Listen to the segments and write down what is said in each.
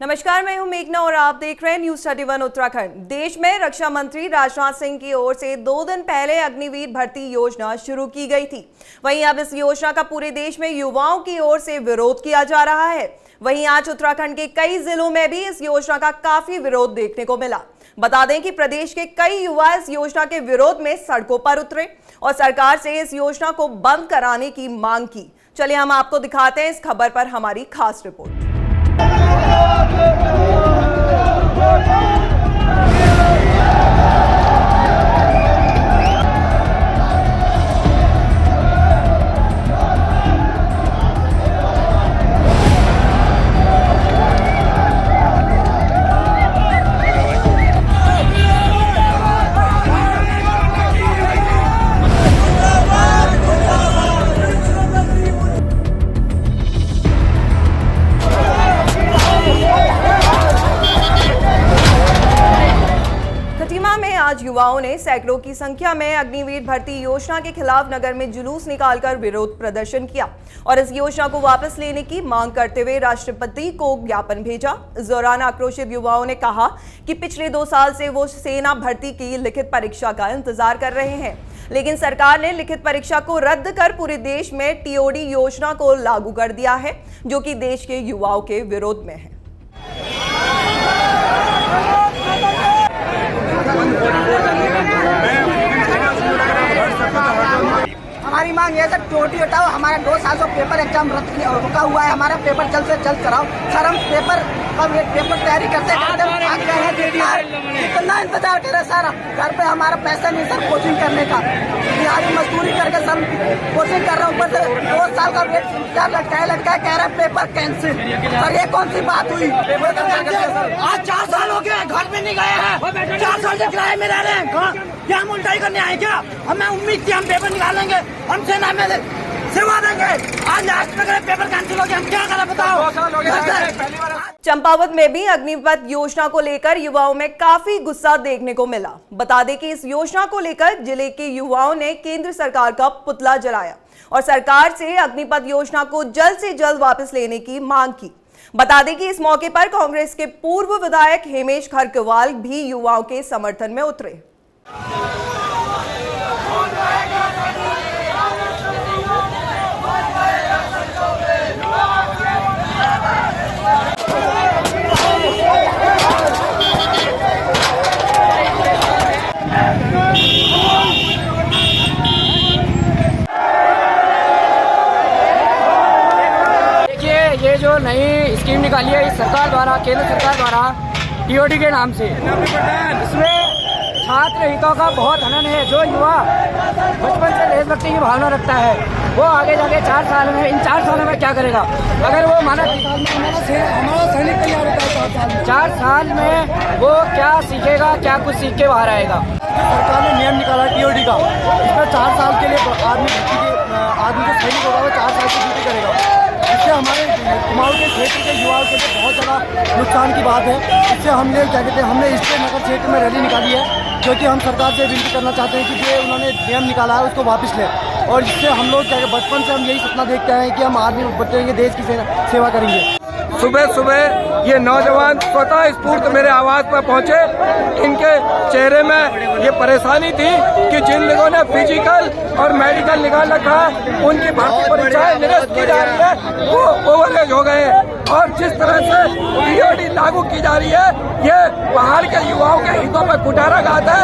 नमस्कार, मैं हूं मेघना और आप देख रहे हैं न्यूज 31 उत्तराखंड। देश में रक्षा मंत्री राजनाथ सिंह की ओर से 2 दिन पहले अग्निवीर भर्ती योजना शुरू की गई थी। वहीं अब इस योजना का पूरे देश में युवाओं की ओर से विरोध किया जा रहा है। वहीं आज उत्तराखंड के कई जिलों में भी इस योजना का काफी विरोध देखने को मिला। बता दें कि प्रदेश के कई युवा इस योजना के विरोध में सड़कों पर उतरे और सरकार से इस योजना को बंद कराने की मांग की। चलिए हम आपको दिखाते हैं इस खबर पर हमारी खास रिपोर्ट। आज युवाओं ने सैकड़ों की संख्या में अग्निवीर भर्ती योजना के खिलाफ नगर में जुलूस निकालकर विरोध प्रदर्शन किया और इस योजना को वापस लेने की मांग करते हुए राष्ट्रपति को ज्ञापन भेजा। इस दौरान आक्रोशित युवाओं ने कहा कि पिछले 2 साल से वो सेना भर्ती की लिखित परीक्षा का इंतजार कर रहे हैं, लेकिन सरकार ने लिखित परीक्षा को रद्द कर पूरे देश में टीओडी योजना को लागू कर दिया है, जो कि देश के युवाओं के विरोध में है। हमारी मांग ये सर टीओडी हटाओ। हमारा 2 साल से पेपर एग्जाम रुका हुआ है। हमारा पेपर जल्द से जल्द कराओ सर। हम पेपर तैयारी करते इतना इंतजार करे सर। घर पे हमारा पैसा नहीं सर कोचिंग करने का। दिहाड़ी मजदूरी करके सब कोचिंग कर रहे हैं। ऊपर से 2 साल का वेट लटकाए कह रहे पेपर कैंसिल। सर ये कौन सी बात हुई? आज 4 साल हो गए, घर पे नहीं गए हैं। 4 साल से किराए में रह रहे हैं। क्या हम उल्टाई करने आए क्या? हमें उम्मीद थी हम पेपर निकालेंगे, हम सेना में सेवा देंगे। आज लास्ट में पेपर कैंसिल हो गया, हम क्या करें बताओ। चंपावत में भी अग्निपथ योजना को लेकर युवाओं में काफी गुस्सा देखने को मिला। बता दें कि इस योजना को लेकर जिले के युवाओं ने केंद्र सरकार का पुतला जलाया और सरकार से अग्निपथ योजना को जल्द से जल्द वापस लेने की मांग की। बता दें कि इस मौके पर कांग्रेस के पूर्व विधायक हेमेश खरकवाल भी युवाओं के समर्थन में उतरे। ये जो नई स्कीम निकाली है इस सरकार द्वारा, केंद्र सरकार द्वारा टीओडी के नाम से, इसमें छात्र हितों का बहुत हनन है। जो युवा बचपन से देशभक्ति की भावना रखता है वो आगे जाके 4 साल में, इन 4 सालों में क्या करेगा? अगर वो हमारा सैनिक तैयार होता है 4 साल में वो क्या सीखेगा, क्या कुछ सीख के बाहर आएगा? सरकार ने नियम निकाला टीओडी का, इसमें 4 साल के लिए आदमी जो सैनिक होगा वो 4 साल की ड्यूटी करेगा। इससे हमारे कुमाऊं के क्षेत्र के युवाओं के लिए बहुत ज़्यादा नुकसान की बात है। इससे हमने क्या कहते हैं, हमने इससे नगर क्षेत्र में रैली निकाली है, क्योंकि हम सरकार से विनती करना चाहते हैं कि जो उन्होंने नियम निकाला है उसको वापस लें। और इससे हम लोग क्या बचपन से हम यही सपना देखते हैं कि हम आर्मी बचेंगे, देश की सेवा करेंगे। सुबह सुबह ये नौजवान स्वतः स्फूर्त मेरे आवास पर पहुंचे। इनके चेहरे में ये परेशानी थी कि जिन लोगों ने फिजिकल और मेडिकल निकाल रखा है उनकी भर्ती परीक्षाएं निरस्त की जा रही है, वो ओवरएज हो गए। और जिस तरह से टीओडी लागू की जा रही है ये पहाड़ के युवाओं के हितों में कुठाराघात है।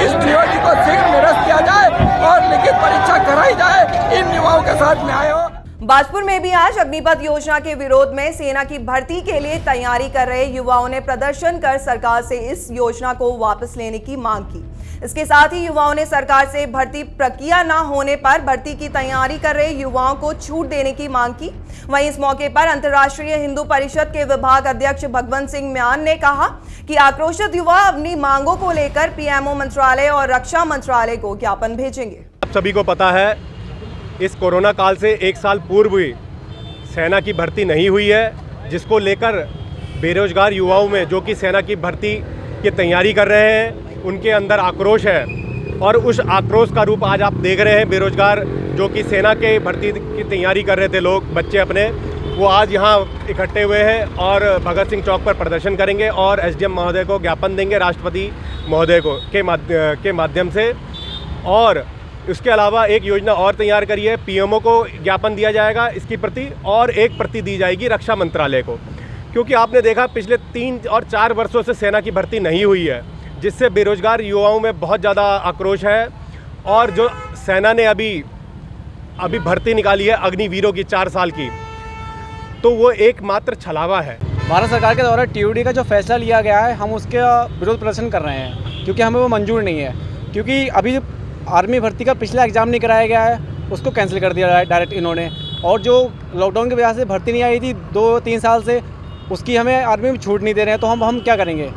इस टीओडी को शीघ्र निरस्त किया जाए और लिखित परीक्षा कराई जाए। इन युवाओं के साथ न्याय हो। बाजपुर में भी आज अग्निपथ योजना के विरोध में सेना की भर्ती के लिए तैयारी कर रहे युवाओं ने प्रदर्शन कर सरकार से इस योजना को वापस लेने की मांग की। इसके साथ ही युवाओं ने सरकार से भर्ती प्रक्रिया न होने पर भर्ती की तैयारी कर रहे युवाओं को छूट देने की मांग की। वहीं इस मौके पर अंतर्राष्ट्रीय हिंदू परिषद के विभाग अध्यक्ष भगवंत सिंह म्यान ने कहा कि आक्रोशित युवा अपनी मांगों को लेकर पीएमओ मंत्रालय और रक्षा मंत्रालय को ज्ञापन भेजेंगे। आप सभी को पता है इस कोरोना काल से 1 साल पूर्व ही सेना की भर्ती नहीं हुई है, जिसको लेकर बेरोजगार युवाओं में, जो कि सेना की भर्ती की तैयारी कर रहे हैं, उनके अंदर आक्रोश है। और उस आक्रोश का रूप आज आप देख रहे हैं। बेरोजगार जो कि सेना के भर्ती की तैयारी कर रहे थे लोग, बच्चे अपने, वो आज यहाँ इकट्ठे हुए हैं और भगत सिंह चौक पर प्रदर्शन करेंगे और एसडीएम महोदय को ज्ञापन देंगे, राष्ट्रपति महोदय को के माध्यम से। और इसके अलावा एक योजना और तैयार करी है, पीएमओ को ज्ञापन दिया जाएगा इसकी प्रति, और एक प्रति दी जाएगी रक्षा मंत्रालय को, क्योंकि आपने देखा पिछले 3 और 4 वर्षों से सेना की भर्ती नहीं हुई है, जिससे बेरोजगार युवाओं में बहुत ज़्यादा आक्रोश है। और जो सेना ने अभी भर्ती निकाली है अग्निवीरों की 4 साल की, तो वो एकमात्र छलावा है। भारत सरकार के द्वारा टीओडी का जो फैसला लिया गया है, हम उसका विरोध प्रदर्शन कर रहे हैं, क्योंकि हमें वो मंजूर नहीं है। क्योंकि अभी आर्मी भर्ती का पिछला एग्ज़ाम नहीं कराया गया है, उसको कैंसिल कर दिया है डायरेक्ट इन्होंने। और जो लॉकडाउन की वजह से भर्ती नहीं आई थी 2-3 साल से, उसकी हमें आर्मी में छूट नहीं दे रहे हैं। तो हम क्या करेंगे?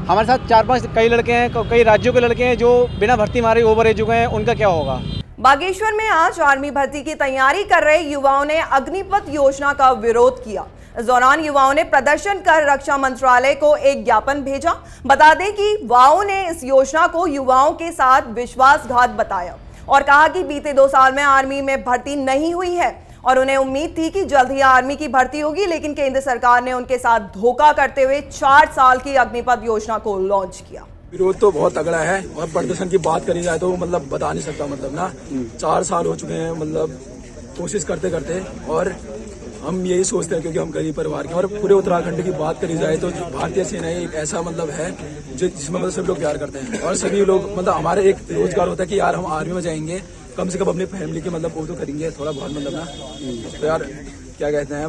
हमारे साथ 4-5 कई लड़के हैं, कई राज्यों के लड़के हैं जो बिना भर्ती मारे ओवर एज हो गए हैं, उनका क्या होगा? बागेश्वर में आज आर्मी भर्ती की तैयारी कर रहे युवाओं ने अग्निपथ योजना का विरोध किया। इस दौरान युवाओं ने प्रदर्शन कर रक्षा मंत्रालय को एक ज्ञापन भेजा। बता दें कि युवाओं ने इस योजना को युवाओं के साथ विश्वासघात बताया और कहा कि बीते 2 साल में आर्मी में भर्ती नहीं हुई है और उन्हें उम्मीद थी कि जल्द ही आर्मी की भर्ती होगी, लेकिन केंद्र सरकार ने उनके साथ धोखा करते हुए 4 साल की अग्निपथ योजना को लॉन्च किया। विरोध तो बहुत तगड़ा है और प्रदर्शन की बात करी जाए तो मतलब बता नहीं सकता, मतलब ना 4 साल हो चुके हैं मतलब कोशिश करते करते, और हम यही सोचते हैं क्योंकि हम गरीब परिवार के। और पूरे उत्तराखंड की बात करी जाए तो भारतीय सेना एक ऐसा मतलब है जिसमें मतलब सभी लोग प्यार करते हैं और सभी लोग मतलब हमारे एक रोजगार होता है कि यार हम आर्मी में जाएंगे, कम से कम अपनी फैमिली की मतलब वो तो करेंगे थोड़ा बहुत, मतलब ना तो यार क्या कहते हैं,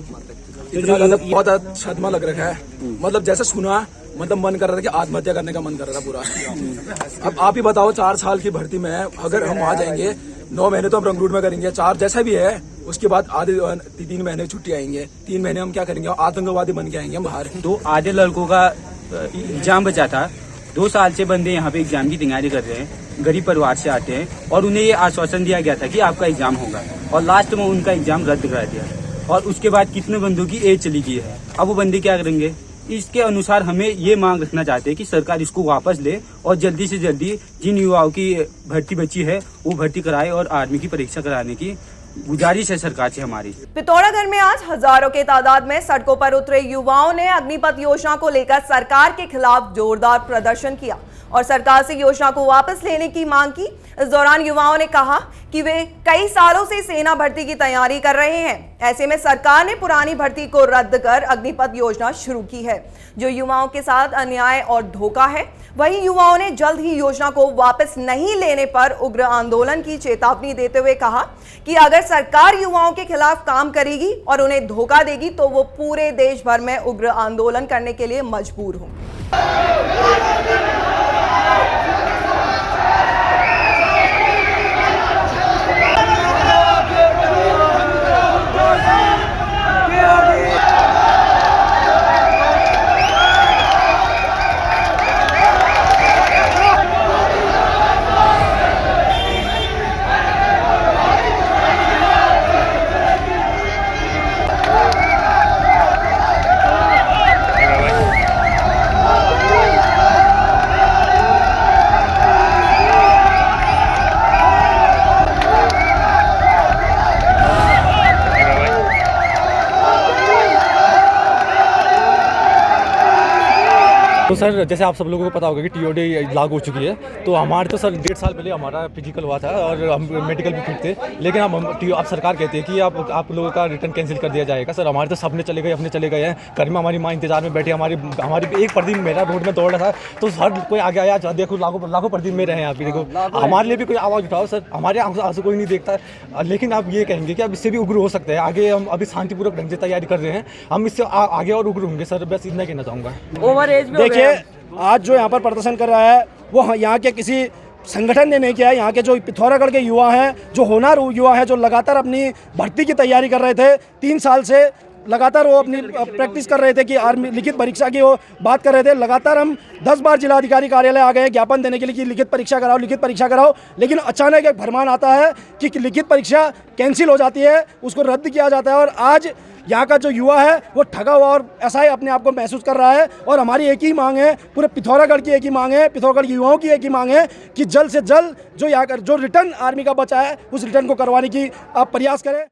इतना मतलब बहुत सदमा लग रखा है। मतलब जैसे सुना मतलब मन कर रहा था कि आत्महत्या करने का मन कर रहा था पूरा। अब आप ही बताओ 4 साल की भर्ती में अगर हम आ जाएंगे, 9 महीने तो हम रंगरूट में करेंगे, 4 जैसा भी है, उसके बाद आधे 3 महीने छुट्टी आएंगे, 3 महीने हम क्या करेंगे? आतंकवादी बन के आएंगे हम बाहर। तो आधे लड़कों का एग्जाम बचा था, 2 साल से बंदे यहाँ पे एग्जाम की तैयारी कर रहे हैं, गरीब परिवार से आते हैं और उन्हें ये आश्वासन दिया गया था कि आपका एग्जाम होगा और लास्ट में उनका एग्जाम रद्द करा दिया। और उसके बाद कितने बंदों की एज चली गई है, अब वो बंदे क्या करेंगे? इसके अनुसार हमें ये मांग रखना चाहते हैं कि सरकार इसको वापस ले और जल्दी से जल्दी जिन युवाओं की भर्ती बची है वो भर्ती कराए और आर्मी की परीक्षा कराने की गुजारिश है सरकार से हमारी। पिथौरागढ़ में आज हजारों के तादाद में सड़कों पर उतरे युवाओं ने अग्निपथ योजना को लेकर सरकार के खिलाफ जोरदार प्रदर्शन किया और सरकार से योजना को वापस लेने की मांग की। इस दौरान युवाओं ने कहा कि वे कई सालों से सेना भर्ती की तैयारी कर रहे हैं, ऐसे में सरकार ने पुरानी भर्ती को रद्द कर अग्निपथ योजना शुरू की है, जो युवाओं के साथ अन्याय और धोखा है। वहीं युवाओं ने जल्द ही योजना को वापस नहीं लेने पर उग्र आंदोलन की चेतावनी देते हुए कहा कि अगर सरकार युवाओं के खिलाफ काम करेगी और उन्हें धोखा देगी तो वो पूरे देश भर में उग्र आंदोलन करने के लिए मजबूर होंगे। तो सर जैसे आप सब लोगों को पता होगा कि टीओडी लागू हो चुकी है, तो हमारे तो सर 1.5 साल पहले हमारा फिजिकल हुआ था और हम मेडिकल भी फिट थे, लेकिन अब सरकार कहती है कि आप लोगों का रिटर्न कैंसिल कर दिया जाएगा। सर हमारे तो सपने चले गए, अपने चले गए हैं, घर में हमारी माँ इंतजार में बैठी, हमारी एक प्रदीप मेरा रोड में दौड़ रहा था तो हर कोई आगे आया, देखो लाखों प्रदीप मेरे हैं, आप देखो हमारे लिए भी कोई आवाज़ उठाओ। सर हमारे आंसू कोई नहीं देखता, लेकिन आप ये कहेंगे कि अब इससे भी उग्र हो सकते हैं आगे। हम अभी शांतिपूर्वक ढंग से तैयारी कर रहे हैं, हम इससे आगे और उग्र होंगे। सर बस इतना कहना चाहूँगा। ओवर एज में देखिए आज जो यहाँ पर प्रदर्शन कर रहा है वो यहाँ के किसी संगठन ने नहीं किया है। यहाँ के जो पिथौरागढ़ के युवा हैं, जो होनहार युवा हैं, जो लगातार अपनी भर्ती की तैयारी कर रहे थे, 3 साल से लगातार वो अपनी प्रैक्टिस कर रहे थे कि आर्मी लिखित परीक्षा की वो बात कर रहे थे। लगातार हम 10 बार जिलाधिकारी कार्यालय आ गए ज्ञापन देने के लिए कि लिखित परीक्षा कराओ, लेकिन अचानक एक फरमान आता है कि लिखित परीक्षा कैंसिल हो जाती है, उसको रद्द किया जाता है। और आज यहाँ का जो युवा है वो ठगा हुआ और ऐसा ही अपने आप को महसूस कर रहा है। और हमारी एक ही मांग है, पूरे पिथौरागढ़ की एक ही मांग है, पिथौरागढ़ के युवाओं की एक ही मांग है कि जल्द से जल्द जो यहाँ का जो रिटर्न आर्मी का बचा है उस रिटर्न को करवाने की आप प्रयास करें।